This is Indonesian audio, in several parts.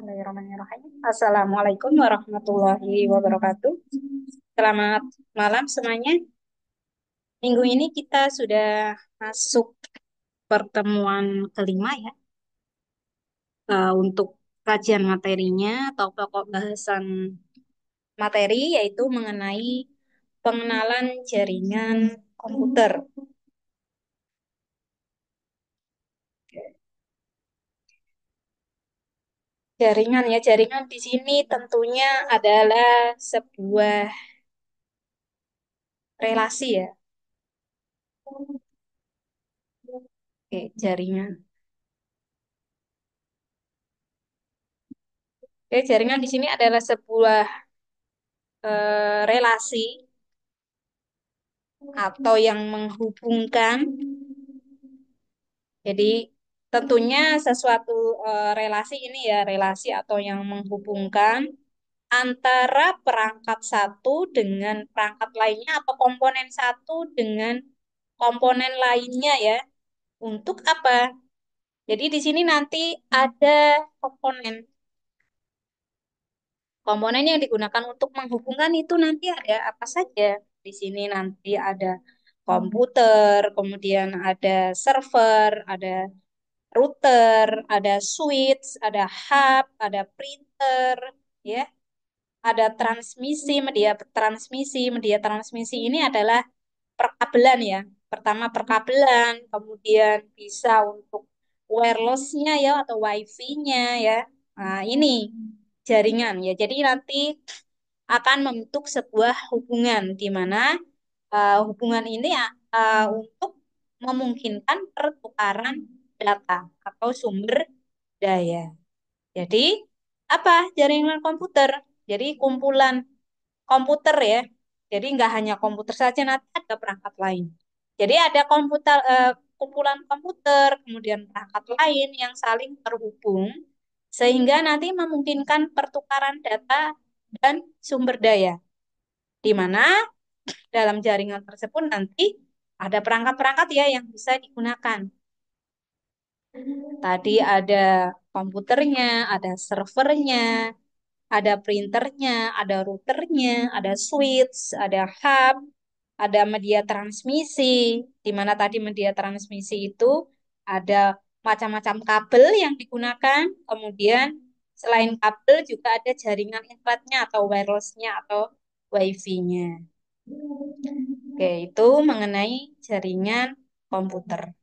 Bismillahirrahmanirrahim. Assalamualaikum warahmatullahi wabarakatuh. Selamat malam semuanya. Minggu ini kita sudah masuk pertemuan kelima ya. Untuk kajian materinya atau pokok bahasan materi yaitu mengenai pengenalan jaringan komputer. Jaringan ya, jaringan di sini tentunya adalah sebuah relasi ya. Oke, jaringan. Oke, jaringan di sini adalah sebuah relasi atau yang menghubungkan. Jadi tentunya sesuatu relasi ini ya, relasi atau yang menghubungkan antara perangkat satu dengan perangkat lainnya atau komponen satu dengan komponen lainnya ya. Untuk apa? Jadi di sini nanti ada komponen. Komponen yang digunakan untuk menghubungkan itu nanti ada apa saja? Di sini nanti ada komputer, kemudian ada server, ada router, ada switch, ada hub, ada printer, ya, ada media transmisi ini adalah perkabelan ya. Pertama perkabelan, kemudian bisa untuk wirelessnya ya atau wifi-nya ya. Nah, ini jaringan ya. Jadi nanti akan membentuk sebuah hubungan di mana hubungan ini untuk memungkinkan pertukaran data atau sumber daya. Jadi apa jaringan komputer? Jadi kumpulan komputer ya. Jadi nggak hanya komputer saja, nanti ada perangkat lain. Jadi ada kumpulan komputer, kemudian perangkat lain yang saling terhubung, sehingga nanti memungkinkan pertukaran data dan sumber daya, di mana dalam jaringan tersebut nanti ada perangkat-perangkat ya yang bisa digunakan. Tadi ada komputernya, ada servernya, ada printernya, ada routernya, ada switch, ada hub, ada media transmisi, di mana tadi media transmisi itu ada macam-macam kabel yang digunakan, kemudian selain kabel juga ada jaringan internetnya atau wirelessnya atau wifi-nya. Oke, itu mengenai jaringan komputer.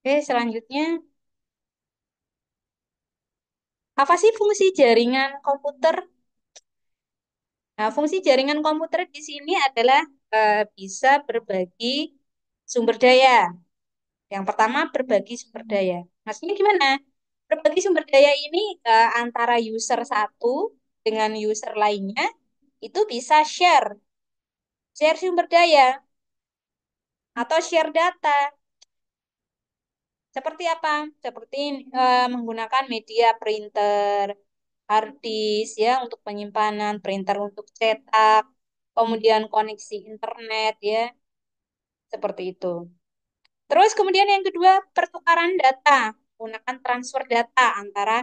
Oke, selanjutnya, apa sih fungsi jaringan komputer? Nah, fungsi jaringan komputer di sini adalah bisa berbagi sumber daya. Yang pertama, berbagi sumber daya. Maksudnya gimana? Berbagi sumber daya ini antara user satu dengan user lainnya itu bisa share sumber daya atau share data. Seperti apa? Seperti menggunakan media printer, hard disk ya untuk penyimpanan, printer untuk cetak, kemudian koneksi internet ya, seperti itu. Terus kemudian yang kedua, pertukaran data, menggunakan transfer data antara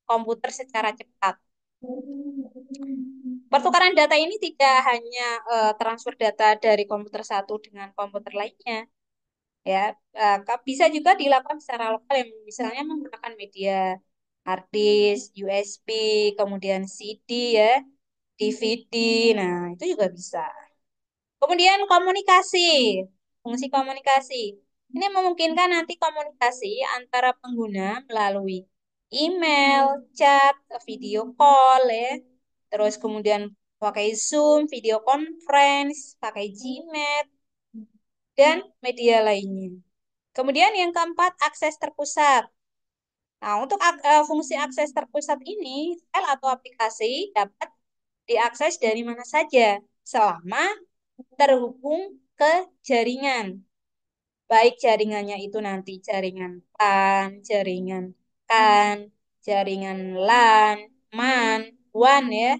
komputer secara cepat. Pertukaran data ini tidak hanya transfer data dari komputer satu dengan komputer lainnya, ya. Bisa juga dilakukan secara lokal, yang misalnya menggunakan media hard disk, USB, kemudian CD ya, DVD. Nah, itu juga bisa. Kemudian komunikasi, fungsi komunikasi. Ini memungkinkan nanti komunikasi antara pengguna melalui email, chat, video call ya. Terus kemudian pakai Zoom, video conference, pakai Gmail, dan media lainnya. Kemudian yang keempat, akses terpusat. Nah, untuk fungsi akses terpusat ini, file atau aplikasi dapat diakses dari mana saja selama terhubung ke jaringan. Baik jaringannya itu nanti jaringan PAN, jaringan CAN, jaringan LAN, MAN, WAN ya.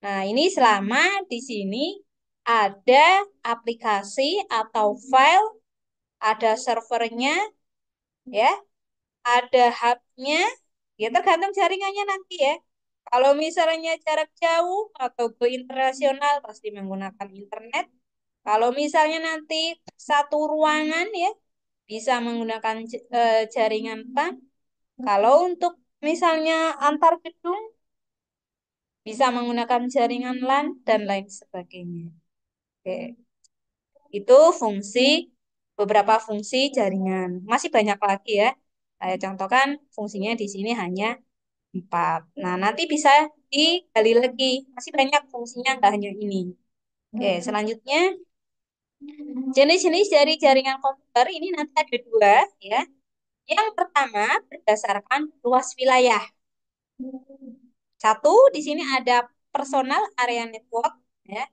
Nah, ini selama di sini ada aplikasi atau file, ada servernya ya, ada hubnya, ya tergantung jaringannya nanti ya. Kalau misalnya jarak jauh atau go internasional pasti menggunakan internet. Kalau misalnya nanti satu ruangan ya bisa menggunakan jaringan PAN. Kalau untuk misalnya antar gedung bisa menggunakan jaringan LAN dan lain sebagainya. Oke, itu beberapa fungsi jaringan. Masih banyak lagi ya. Saya contohkan fungsinya di sini hanya 4. Nah, nanti bisa digali lagi. Masih banyak fungsinya, nggak hanya ini. Oke, selanjutnya jenis-jenis dari jaringan komputer ini nanti ada dua ya. Yang pertama berdasarkan luas wilayah. Satu, di sini ada personal area network ya.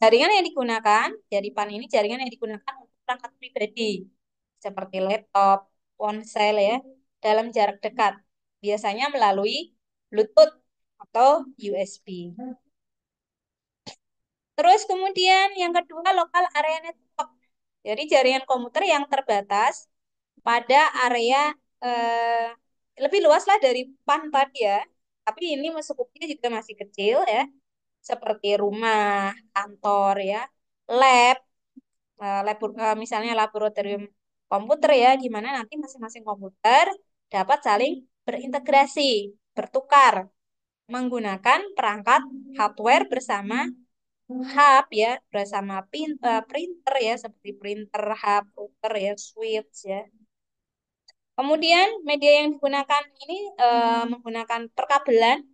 Jaringan yang digunakan, dari PAN ini jaringan yang digunakan untuk perangkat pribadi seperti laptop, ponsel ya, dalam jarak dekat. Biasanya melalui Bluetooth atau USB. Terus kemudian yang kedua lokal area network. Jadi jaringan komputer yang terbatas pada area eh, lebih luas lah dari PAN tadi ya. Tapi ini skupnya juga masih kecil ya. Seperti rumah, kantor ya, lab, misalnya laboratorium komputer ya, di mana nanti masing-masing komputer dapat saling berintegrasi, bertukar menggunakan perangkat hardware bersama hub ya, bersama printer ya, seperti printer, hub, router ya, switch ya. Kemudian media yang digunakan ini menggunakan perkabelan,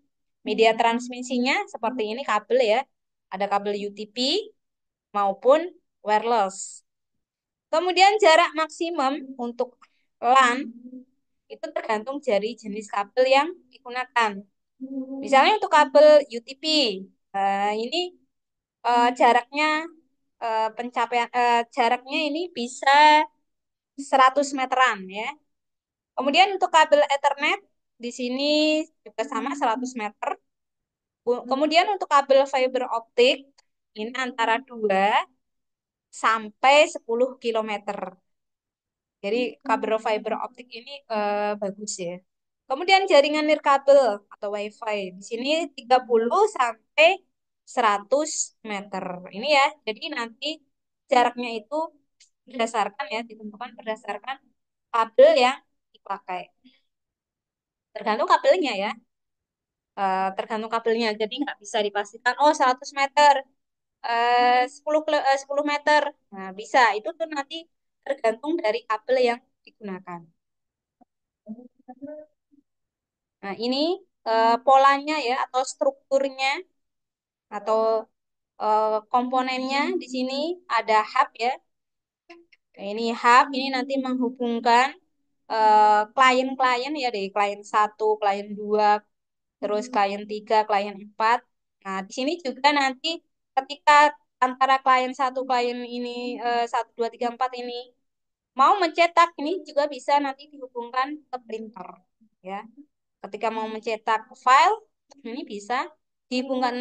media transmisinya seperti ini kabel ya, ada kabel UTP maupun wireless. Kemudian jarak maksimum untuk LAN itu tergantung dari jenis kabel yang digunakan. Misalnya untuk kabel UTP, ini jaraknya jaraknya ini bisa 100 meteran ya. Kemudian untuk kabel Ethernet di sini juga sama 100 meter. Kemudian untuk kabel fiber optik ini antara 2 sampai 10 kilometer. Jadi kabel fiber optik ini bagus ya. Kemudian jaringan nirkabel atau WiFi di sini 30 sampai 100 meter. Ini ya. Jadi nanti jaraknya itu berdasarkan ya ditentukan berdasarkan kabel yang dipakai. Tergantung kabelnya ya. Tergantung kabelnya. Jadi nggak bisa dipastikan oh 100 meter, 10 meter. Nah, bisa. Itu tuh nanti tergantung dari kabel yang digunakan. Nah, ini polanya ya atau strukturnya atau komponennya di sini ada hub ya. Nah, ini hub ini nanti menghubungkan klien-klien ya dari klien satu, klien 2, terus klien 3, klien 4. Nah, di sini juga nanti ketika antara klien satu, klien ini 1, 2, 3, 4 ini mau mencetak ini juga bisa nanti dihubungkan ke printer ya. Ketika mau mencetak file, ini bisa dihubungkan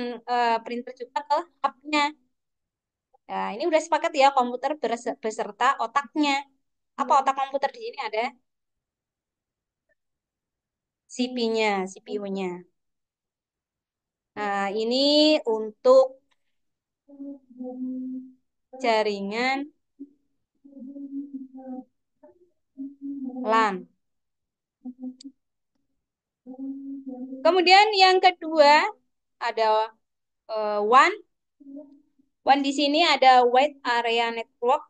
printer juga ke hubnya. Nah, ini udah sepakat ya komputer beserta otaknya. Apa otak komputer di sini ada CPU-nya, CPU-nya. Nah, ini untuk jaringan LAN. Kemudian yang kedua ada WAN. WAN di sini ada Wide Area Network.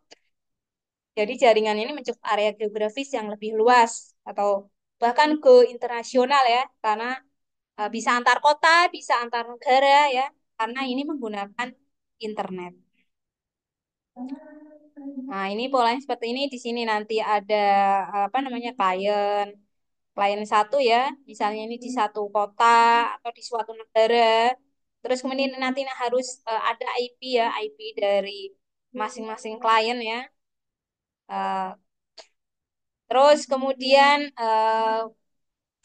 Jadi jaringan ini mencakup area geografis yang lebih luas atau bahkan ke internasional ya, karena bisa antar kota, bisa antar negara ya, karena ini menggunakan internet. Nah, ini polanya seperti ini. Di sini nanti ada apa namanya klien, klien satu ya, misalnya ini di satu kota atau di suatu negara. Terus kemudian nanti harus ada IP ya, IP dari masing-masing klien ya. Eh, Terus kemudian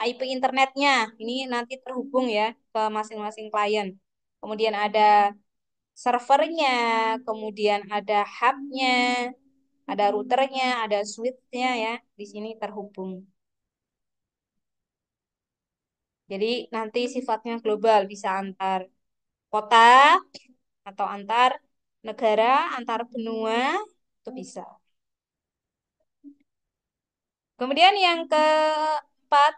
IP internetnya ini nanti terhubung ya ke masing-masing klien. Kemudian ada servernya, kemudian ada hubnya, ada routernya, ada switchnya ya. Di sini terhubung. Jadi nanti sifatnya global, bisa antar kota atau antar negara, antar benua, itu bisa. Kemudian yang keempat,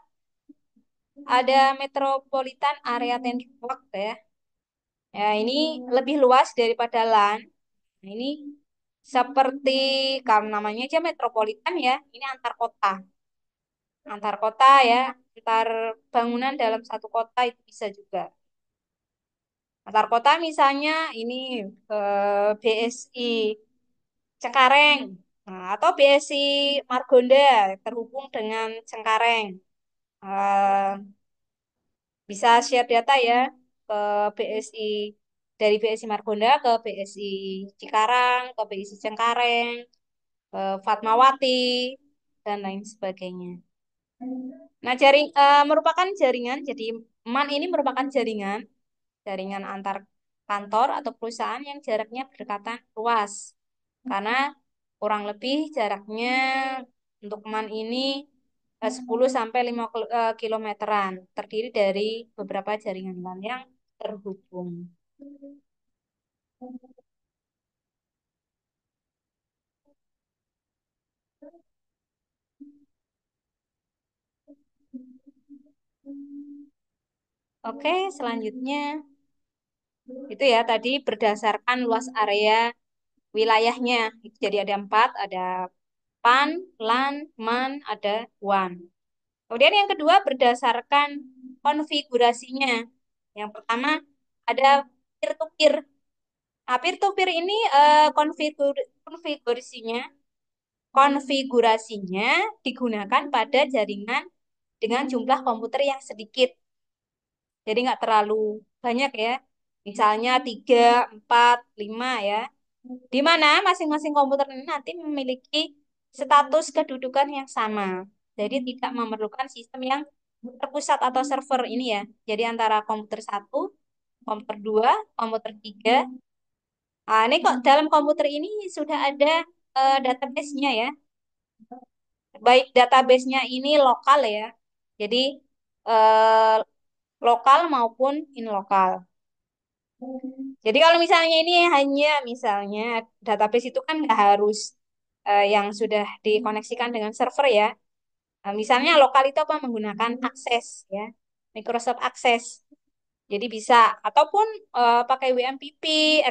ada Metropolitan Area Network ya. Ya, ini lebih luas daripada LAN. Nah, ini seperti kalau namanya aja metropolitan ya, ini antar kota. Antar kota ya, antar bangunan dalam satu kota itu bisa juga. Antar kota misalnya ini BSI Cengkareng, nah, atau BSI Margonda terhubung dengan Cengkareng. Eh, Bisa share data ya ke BSI, dari BSI Margonda ke BSI Cikarang, ke BSI Cengkareng, ke Fatmawati, dan lain sebagainya. Nah, merupakan jaringan, jadi MAN ini merupakan jaringan antar kantor atau perusahaan yang jaraknya berdekatan luas. Karena kurang lebih jaraknya untuk MAN ini 10 sampai 5 kilometeran, terdiri dari beberapa jaringan LAN yang terhubung. Oke, selanjutnya itu ya tadi berdasarkan luas area wilayahnya. Jadi ada 4, ada PAN, LAN, MAN, ada WAN. Kemudian yang kedua berdasarkan konfigurasinya. Yang pertama ada peer-to-peer. Nah, peer-to-peer ini konfigurasinya konfigurasinya digunakan pada jaringan dengan jumlah komputer yang sedikit. Jadi nggak terlalu banyak ya. Misalnya 3, 4, 5 ya. Di mana masing-masing komputer ini nanti memiliki status kedudukan yang sama. Jadi tidak memerlukan sistem yang terpusat atau server ini ya. Jadi antara komputer satu, komputer 2, komputer 3. Nah, ini kok dalam komputer ini sudah ada database-nya ya. Baik database-nya ini lokal ya. Jadi eh, lokal maupun in lokal. Jadi kalau misalnya ini hanya misalnya database itu kan nggak harus yang sudah dikoneksikan dengan server ya. Misalnya lokal itu apa menggunakan akses ya, Microsoft Access. Jadi bisa ataupun pakai WMPP,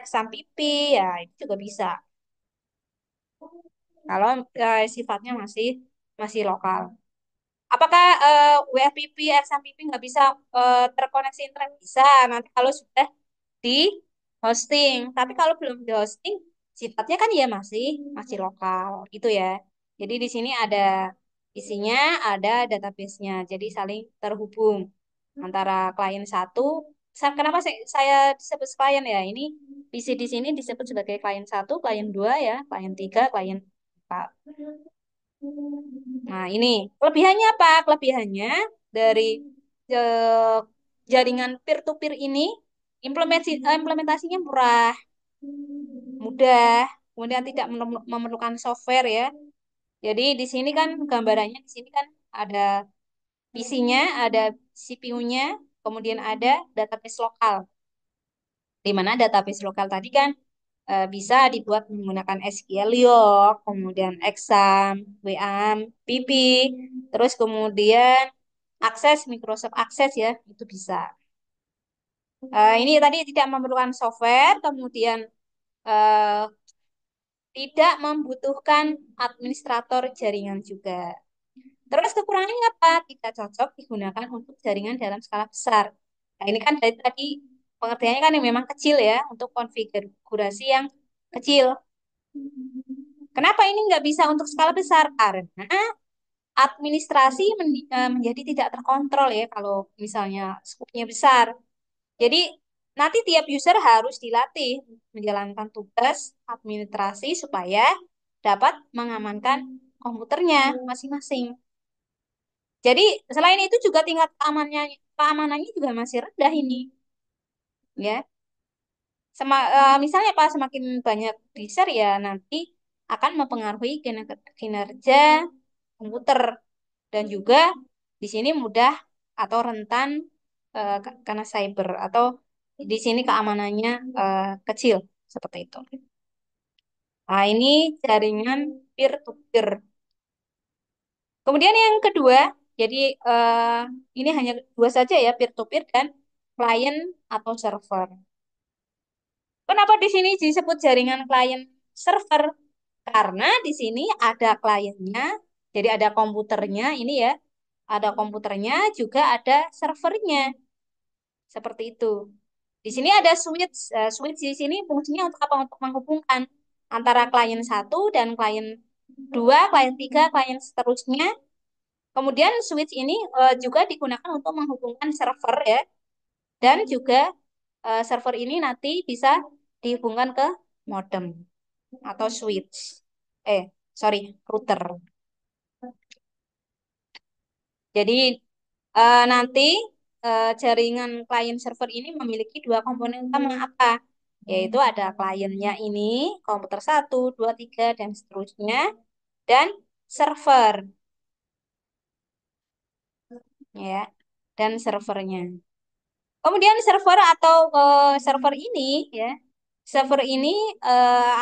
XAMPP ya itu juga bisa. Kalau sifatnya masih masih lokal. Apakah WFPP, XMPP nggak bisa terkoneksi internet? Bisa, nanti kalau sudah di hosting. Tapi kalau belum di hosting, sifatnya kan ya masih masih lokal gitu ya. Jadi di sini ada isinya, ada database-nya. Jadi saling terhubung antara klien satu. Kenapa saya disebut klien ya? Ini PC di sini disebut sebagai klien satu, klien dua ya, klien tiga, klien empat. Nah, ini kelebihannya apa? Kelebihannya dari eh, jaringan peer-to-peer ini implementasinya murah, mudah, kemudian tidak memerlukan software ya. Jadi di sini kan gambarannya di sini kan ada PC-nya, ada CPU-nya, kemudian ada database lokal. Di mana database lokal tadi kan bisa dibuat menggunakan SQL, kemudian Exam, WAM, PP, terus kemudian akses Microsoft Access ya, itu bisa. Ini tadi tidak memerlukan software, kemudian eh, tidak membutuhkan administrator jaringan juga. Terus kekurangannya apa? Tidak cocok digunakan untuk jaringan dalam skala besar. Nah, ini kan dari tadi pengertiannya kan yang memang kecil ya, untuk konfigurasi yang kecil. Kenapa ini nggak bisa untuk skala besar? Karena administrasi menjadi tidak terkontrol ya kalau misalnya skupnya besar. Jadi nanti tiap user harus dilatih menjalankan tugas administrasi supaya dapat mengamankan komputernya masing-masing. Jadi selain itu juga tingkat keamanannya juga masih rendah ini, ya. Misalnya Pak semakin banyak user ya nanti akan mempengaruhi kinerja komputer dan juga di sini mudah atau rentan karena cyber atau di sini keamanannya kecil seperti itu. Nah, ini jaringan peer-to-peer. Kemudian yang kedua, jadi ini hanya dua saja ya, peer-to-peer dan client atau server. Kenapa di sini disebut jaringan client server? Karena di sini ada kliennya, jadi ada komputernya ini ya, ada komputernya juga ada servernya, seperti itu. Di sini ada switch, switch di sini fungsinya untuk apa? Untuk menghubungkan antara klien satu dan klien dua, klien tiga, klien seterusnya. Kemudian switch ini juga digunakan untuk menghubungkan server ya, dan juga server ini nanti bisa dihubungkan ke modem atau switch. Eh, sorry, router. Jadi nanti jaringan klien server ini memiliki dua komponen utama apa? Yaitu ada kliennya ini, komputer satu, dua, tiga, dan seterusnya, dan server, ya, dan servernya. Kemudian server atau server ini, ya, server ini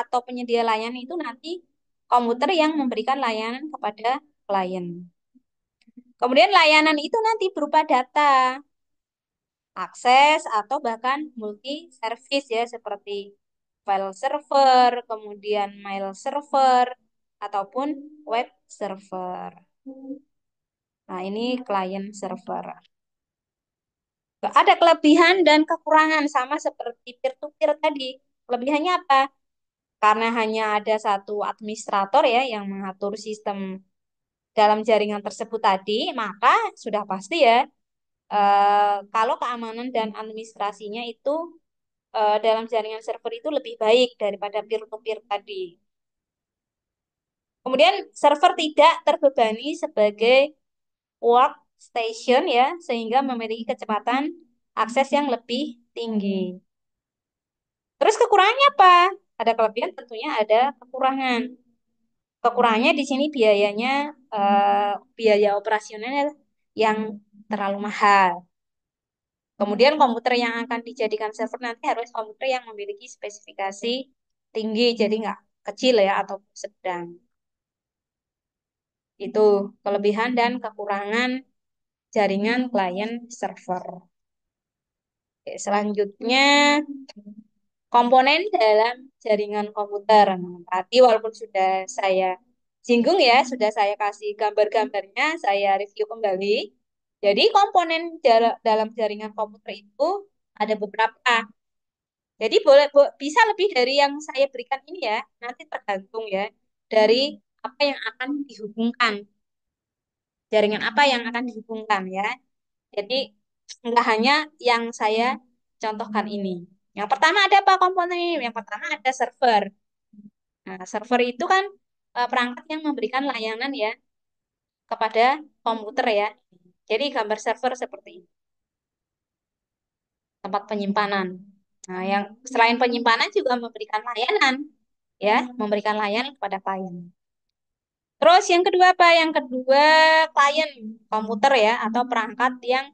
atau penyedia layanan itu nanti komputer yang memberikan layanan kepada klien. Kemudian layanan itu nanti berupa data, akses atau bahkan multi service ya seperti file server, kemudian mail server ataupun web server. Nah, ini client server. Ada kelebihan dan kekurangan sama seperti peer-to-peer tadi. Kelebihannya apa? Karena hanya ada satu administrator ya yang mengatur sistem dalam jaringan tersebut tadi, maka sudah pasti ya kalau keamanan dan administrasinya itu dalam jaringan server itu lebih baik daripada peer-to-peer tadi. Kemudian server tidak terbebani sebagai workstation ya, sehingga memiliki kecepatan akses yang lebih tinggi. Terus kekurangannya apa? Ada kelebihan, tentunya ada kekurangan. Kekurangannya di sini biayanya, biaya operasionalnya yang terlalu mahal. Kemudian komputer yang akan dijadikan server nanti harus komputer yang memiliki spesifikasi tinggi, jadi nggak kecil ya atau sedang. Itu kelebihan dan kekurangan jaringan klien server. Oke, selanjutnya komponen dalam jaringan komputer. Nah, tadi walaupun sudah saya singgung ya, sudah saya kasih gambar-gambarnya, saya review kembali. Jadi komponen dalam jaringan komputer itu ada beberapa. Jadi bisa lebih dari yang saya berikan ini ya. Nanti tergantung ya dari apa yang akan dihubungkan, jaringan apa yang akan dihubungkan ya. Jadi nggak hanya yang saya contohkan ini. Yang pertama ada apa komponen ini? Yang pertama ada server. Nah, server itu kan perangkat yang memberikan layanan ya kepada komputer ya. Jadi gambar server seperti ini, tempat penyimpanan. Nah, yang selain penyimpanan juga memberikan layanan ya, memberikan layanan kepada klien. Terus yang kedua apa? Yang kedua klien komputer ya atau perangkat yang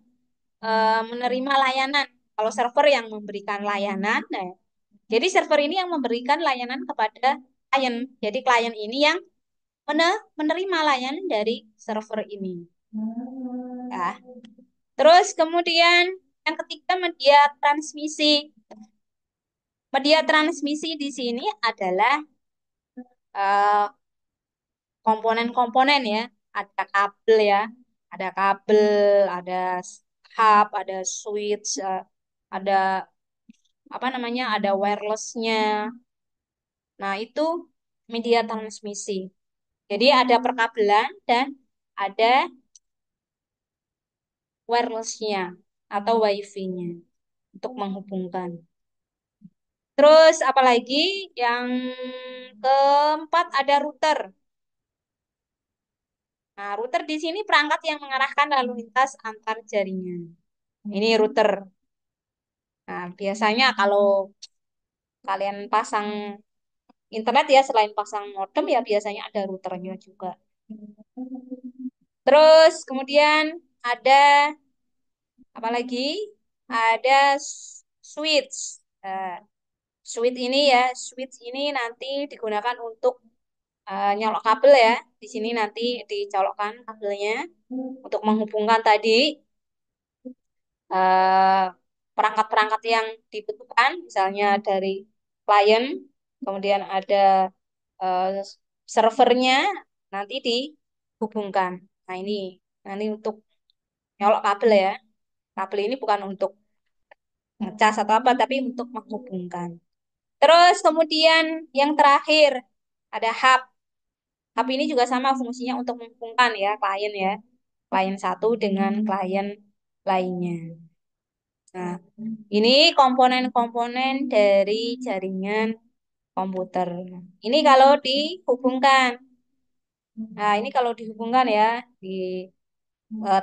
menerima layanan. Kalau server yang memberikan layanan, nah, jadi server ini yang memberikan layanan kepada klien. Jadi klien ini yang menerima layanan dari server ini. Ya. Terus kemudian yang ketiga media transmisi. Media transmisi di sini adalah eh, komponen-komponen ya. Ada kabel ya, ada kabel, ada hub, ada switch, ada apa namanya, ada wirelessnya. Nah, itu media transmisi. Jadi ada perkabelan dan ada wirelessnya atau wifi-nya untuk menghubungkan. Terus apalagi yang keempat ada router. Nah, router di sini perangkat yang mengarahkan lalu lintas antar jaringan. Ini router. Nah, biasanya kalau kalian pasang internet ya selain pasang modem ya biasanya ada routernya juga. Terus kemudian ada Apalagi ada switch. Eh, switch ini ya, switch ini nanti digunakan untuk nyolok kabel ya. Di sini nanti dicolokkan kabelnya untuk menghubungkan tadi eh, perangkat-perangkat yang dibutuhkan, misalnya dari klien, kemudian ada eh, servernya nanti dihubungkan. Nah ini nanti untuk nyolok kabel ya. Kabel ini bukan untuk ngecas atau apa, tapi untuk menghubungkan. Terus kemudian yang terakhir ada hub. Hub ini juga sama fungsinya untuk menghubungkan ya klien ya. Klien satu dengan klien lainnya. Nah, ini komponen-komponen dari jaringan komputer. Ini kalau dihubungkan. Nah, ini kalau dihubungkan ya, di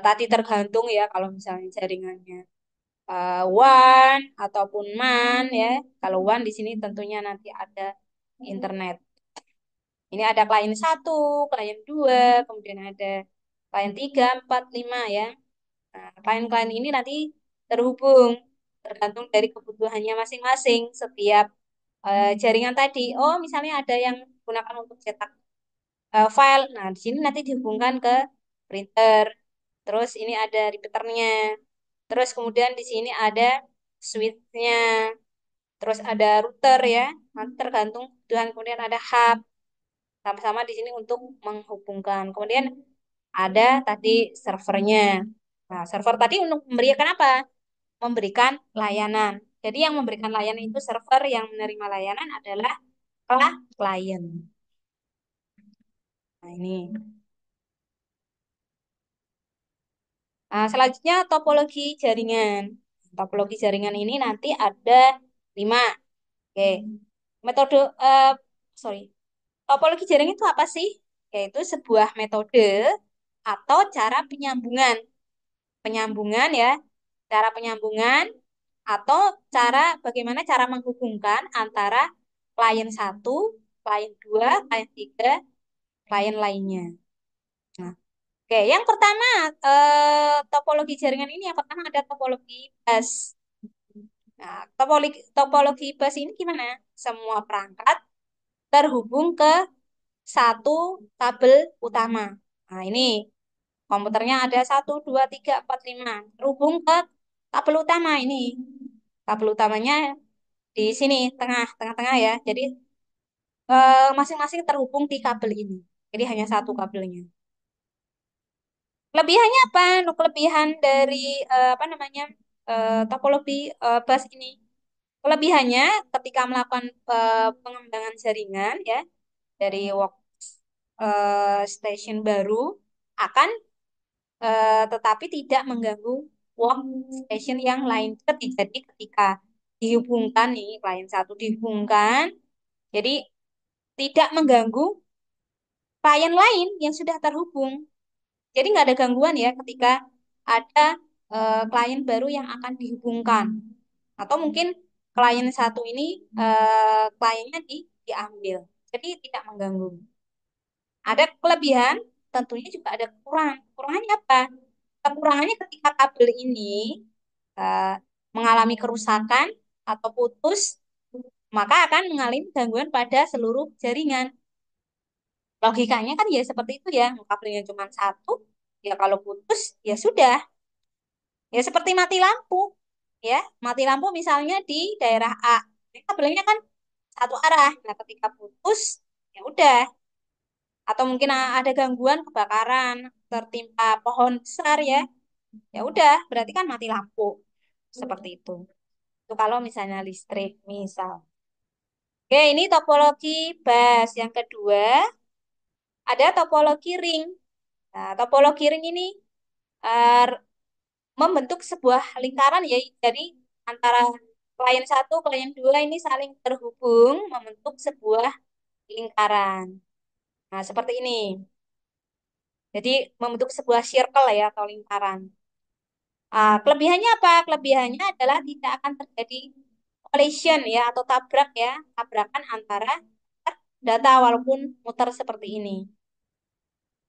tadi tergantung ya kalau misalnya jaringannya WAN ataupun MAN ya. Kalau WAN di sini tentunya nanti ada internet. Ini ada klien satu, klien dua, kemudian ada klien tiga, empat, lima ya. Nah, klien-klien ini nanti terhubung tergantung dari kebutuhannya masing-masing setiap jaringan tadi. Oh, misalnya ada yang digunakan untuk cetak file. Nah, di sini nanti dihubungkan ke printer. Terus ini ada repeaternya. Terus kemudian di sini ada switch-nya. Terus ada router ya. Nanti tergantung kebutuhan. Kemudian ada hub. Sama-sama di sini untuk menghubungkan. Kemudian ada tadi servernya. Nah, server tadi untuk memberikan apa? Memberikan layanan. Jadi yang memberikan layanan itu server, yang menerima layanan adalah klien. Nah, ini. Nah, selanjutnya topologi jaringan. Topologi jaringan ini nanti ada 5. Oke. Metode, sorry. Topologi jaringan itu apa sih? Yaitu sebuah metode atau cara penyambungan. Penyambungan ya. Cara penyambungan atau bagaimana cara menghubungkan antara klien satu, klien dua, klien tiga, klien lainnya. Nah, oke, yang pertama topologi jaringan ini yang pertama ada topologi bus. Nah, topologi bus ini gimana? Semua perangkat terhubung ke satu kabel utama. Nah, ini komputernya ada satu, dua, tiga, empat, lima. Terhubung ke kabel utama ini. Kabel utamanya di sini, tengah-tengah ya. Jadi masing-masing terhubung di kabel ini. Jadi hanya satu kabelnya. Kelebihannya apa? Kelebihan dari apa namanya topologi bus ini. Kelebihannya ketika melakukan pengembangan jaringan ya dari work station baru akan tetapi tidak mengganggu workstation yang lain. Jadi ketika dihubungkan nih klien satu dihubungkan, jadi tidak mengganggu klien lain yang sudah terhubung. Jadi nggak ada gangguan ya ketika ada klien baru yang akan dihubungkan. Atau mungkin klien satu ini kliennya diambil. Jadi tidak mengganggu. Ada kelebihan, tentunya juga ada kekurangan. Kekurangannya apa? Kekurangannya ketika kabel ini eh, mengalami kerusakan atau putus, maka akan mengalami gangguan pada seluruh jaringan. Logikanya kan ya seperti itu ya, kabelnya cuma satu, ya kalau putus ya sudah. Ya seperti mati lampu, ya. Mati lampu misalnya di daerah A, ini kabelnya kan satu arah. Nah, ketika putus, ya udah. Atau mungkin ada gangguan kebakaran, tertimpa pohon besar ya. Ya udah, berarti kan mati lampu. Seperti itu. Itu kalau misalnya listrik, misal. Oke, ini topologi bus. Yang kedua, ada topologi ring. Nah, topologi ring ini eh, membentuk sebuah lingkaran ya. Jadi antara klien satu, klien dua ini saling terhubung membentuk sebuah lingkaran. Nah, seperti ini. Jadi membentuk sebuah circle ya atau lingkaran. Kelebihannya apa? Kelebihannya adalah tidak akan terjadi collision ya atau tabrak ya, tabrakan antara data walaupun muter seperti ini.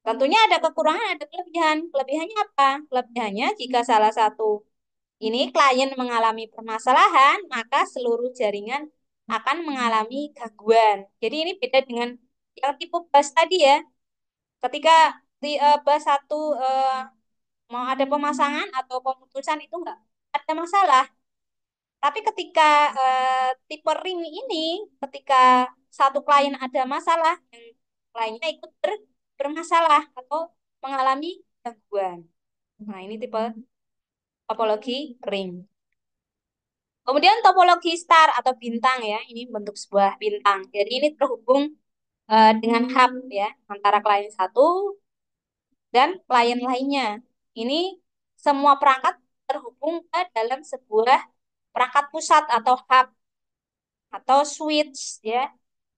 Tentunya ada kekurangan, ada kelebihan. Kelebihannya apa? Kelebihannya jika salah satu ini klien mengalami permasalahan, maka seluruh jaringan akan mengalami gangguan. Jadi ini beda dengan yang tipe bus tadi ya. Ketika bus satu mau ada pemasangan atau pemutusan itu enggak ada masalah. Tapi ketika tipe ring ini, ketika satu klien ada masalah, yang lainnya ikut bermasalah atau mengalami gangguan. Nah, ini tipe topologi ring. Kemudian topologi star atau bintang ya, ini bentuk sebuah bintang. Jadi ini terhubung dengan hub ya, antara klien satu dan klien lainnya. Ini semua perangkat terhubung ke dalam sebuah perangkat pusat atau hub atau switch ya.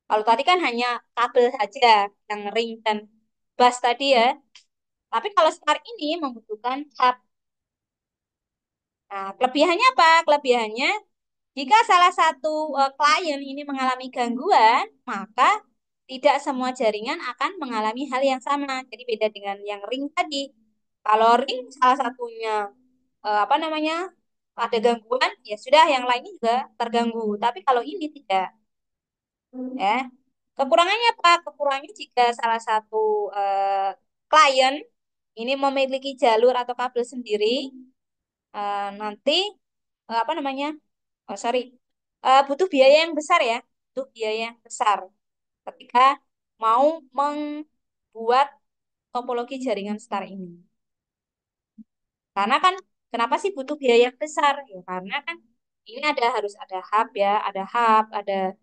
Kalau tadi kan hanya kabel saja yang ring dan bus tadi ya. Tapi kalau star ini membutuhkan hub. Nah, kelebihannya apa? Kelebihannya jika salah satu klien ini mengalami gangguan, maka tidak semua jaringan akan mengalami hal yang sama. Jadi beda dengan yang ring tadi. Kalau ring salah satunya apa namanya ada gangguan, ya sudah yang lainnya juga terganggu. Tapi kalau ini tidak, ya. Kekurangannya apa? Kekurangannya jika salah satu klien ini memiliki jalur atau kabel sendiri, nanti apa namanya? Oh, sorry. Butuh biaya yang besar ya, butuh biaya yang besar ketika mau membuat topologi jaringan star ini. Karena kan kenapa sih butuh biaya yang besar? Ya karena kan ini harus ada hub ya, ada hub, ada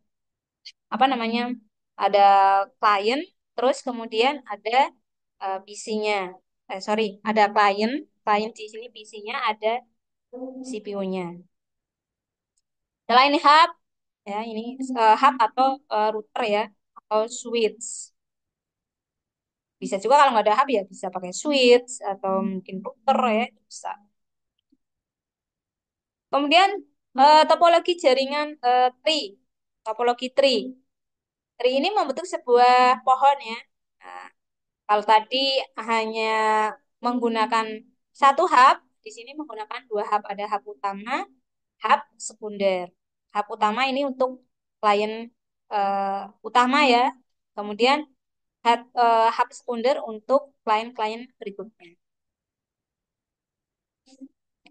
apa namanya? Ada klien, terus kemudian ada PC-nya. Sorry, ada klien di sini PC-nya, ada CPU-nya. Selain hub, ya ini hub atau router ya, atau switch. Bisa juga kalau nggak ada hub ya bisa pakai switch atau mungkin router ya bisa. Kemudian topologi jaringan tree, topologi tree. Tree ini membentuk sebuah pohon ya. Nah, kalau tadi hanya menggunakan satu hub, di sini menggunakan dua hub. Ada hub utama, hub sekunder. Hub utama ini untuk klien utama ya. Kemudian hub sekunder untuk klien-klien berikutnya.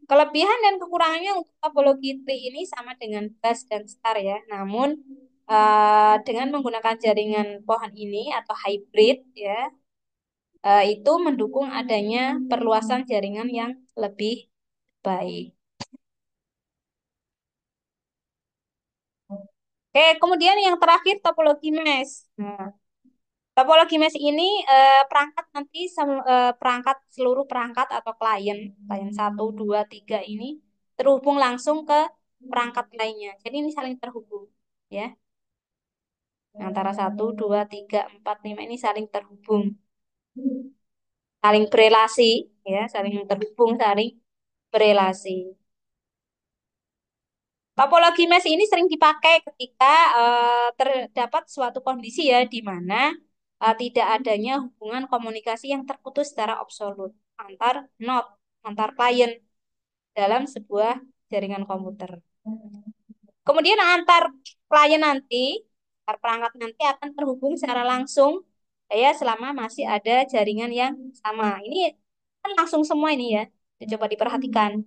Kelebihan dan kekurangannya untuk topologi tree ini sama dengan bus dan star ya. Namun dengan menggunakan jaringan pohon ini atau hybrid ya, itu mendukung adanya perluasan jaringan yang lebih baik. Oke, kemudian yang terakhir topologi mesh. Nah, topologi mesh ini perangkat nanti perangkat seluruh perangkat atau klien satu, dua, tiga ini terhubung langsung ke perangkat lainnya. Jadi ini saling terhubung, ya. Antara satu, dua, tiga, empat, lima ini saling terhubung, saling berelasi, ya, saling terhubung, saling berelasi. Topologi mesh ini sering dipakai ketika terdapat suatu kondisi ya di mana tidak adanya hubungan komunikasi yang terputus secara absolut antar node, antar klien dalam sebuah jaringan komputer. Kemudian antar klien nanti, antar perangkat nanti akan terhubung secara langsung ya selama masih ada jaringan yang sama. Ini kan langsung semua ini ya. Coba diperhatikan.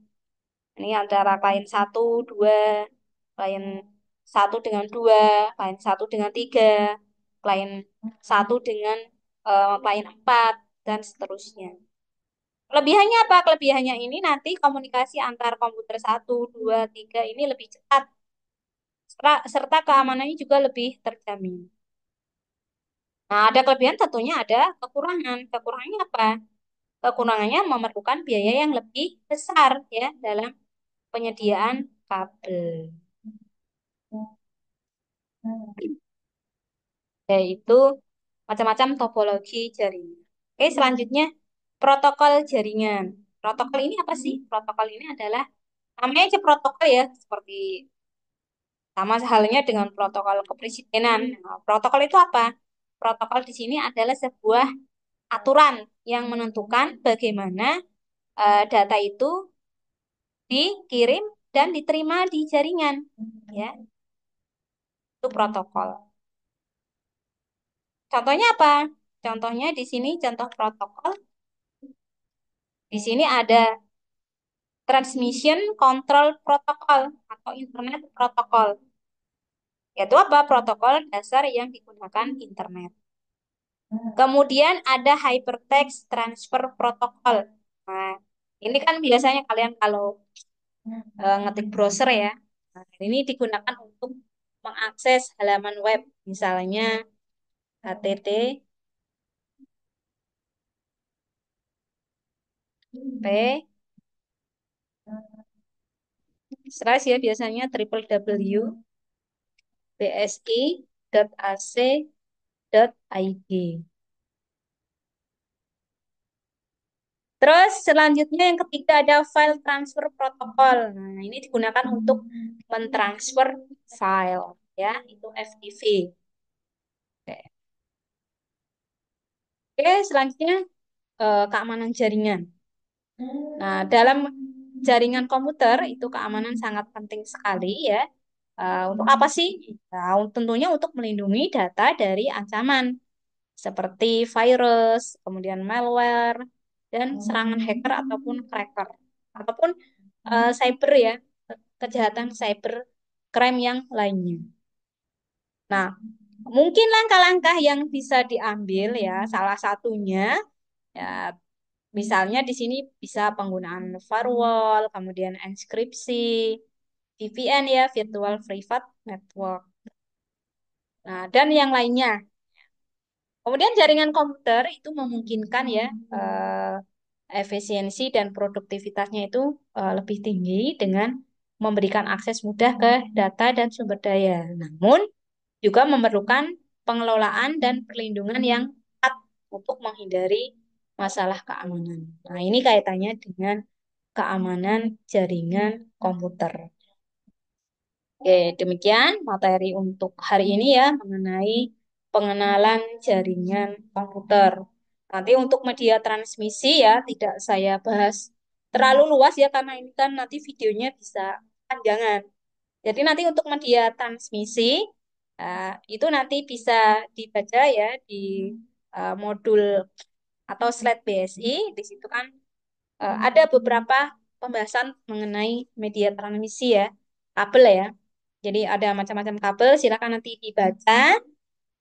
Ini antara klien satu, dua, klien satu dengan dua, klien satu dengan tiga, klien satu dengan klien empat, dan seterusnya. Kelebihannya apa? Kelebihannya ini nanti komunikasi antar komputer satu, dua, tiga ini lebih cepat, serta keamanannya juga lebih terjamin. Nah, ada kelebihan tentunya ada kekurangan. Kekurangannya apa? Kekurangannya memerlukan biaya yang lebih besar ya dalam penyediaan kabel. Yaitu macam-macam topologi jaringan. Oke, selanjutnya protokol jaringan. Protokol ini apa sih? Protokol ini adalah namanya aja protokol ya, seperti sama halnya dengan protokol kepresidenan. Nah, protokol itu apa? Protokol di sini adalah sebuah aturan yang menentukan bagaimana data itu dikirim dan diterima di jaringan. Ya, itu protokol. Contohnya apa? Contohnya di sini contoh protokol. Di sini ada Transmission Control Protocol atau Internet Protocol. Yaitu apa? Protokol dasar yang digunakan internet. Kemudian ada Hypertext Transfer Protocol. Nah, ini kan biasanya kalian kalau ngetik browser ya. Nah, ini digunakan untuk mengakses halaman web, misalnya HTTP, slash ya biasanya www bsi.ac.id. Terus selanjutnya yang ketiga ada file transfer protocol. Nah, ini digunakan untuk mentransfer file ya, itu FTP. Oke, Oke, selanjutnya keamanan jaringan. Nah, dalam jaringan komputer itu keamanan sangat penting sekali ya. Untuk apa sih? Nah, tentunya untuk melindungi data dari ancaman seperti virus, kemudian malware, dan serangan hacker ataupun cracker, ataupun cyber ya, kejahatan cyber crime yang lainnya. Nah, mungkin langkah-langkah yang bisa diambil ya, salah satunya ya misalnya di sini bisa penggunaan firewall, kemudian enkripsi, VPN ya, Virtual Private Network. Nah, dan yang lainnya. Kemudian jaringan komputer itu memungkinkan ya efisiensi dan produktivitasnya itu lebih tinggi dengan memberikan akses mudah ke data dan sumber daya. Namun juga memerlukan pengelolaan dan perlindungan yang ketat untuk menghindari masalah keamanan. Nah, ini kaitannya dengan keamanan jaringan komputer. Oke, demikian materi untuk hari ini ya mengenai pengenalan jaringan komputer. Nanti untuk media transmisi ya tidak saya bahas terlalu luas ya karena ini kan nanti videonya bisa panjangan. Jadi nanti untuk media transmisi itu nanti bisa dibaca ya di modul atau slide BSI. Di situ kan ada beberapa pembahasan mengenai media transmisi ya, kabel ya. Jadi ada macam-macam kabel, silakan nanti dibaca.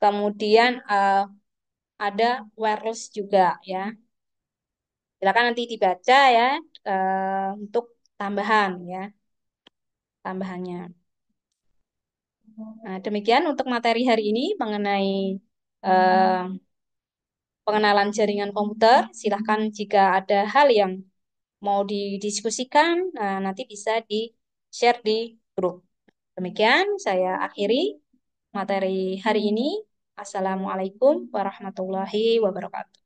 Kemudian ada wireless juga ya. Silakan nanti dibaca ya untuk tambahan ya, tambahannya. Nah, demikian untuk materi hari ini mengenai eh, pengenalan jaringan komputer. Silahkan jika ada hal yang mau didiskusikan, nah, nanti bisa di-share di grup. Demikian saya akhiri materi hari ini. Assalamualaikum warahmatullahi wabarakatuh.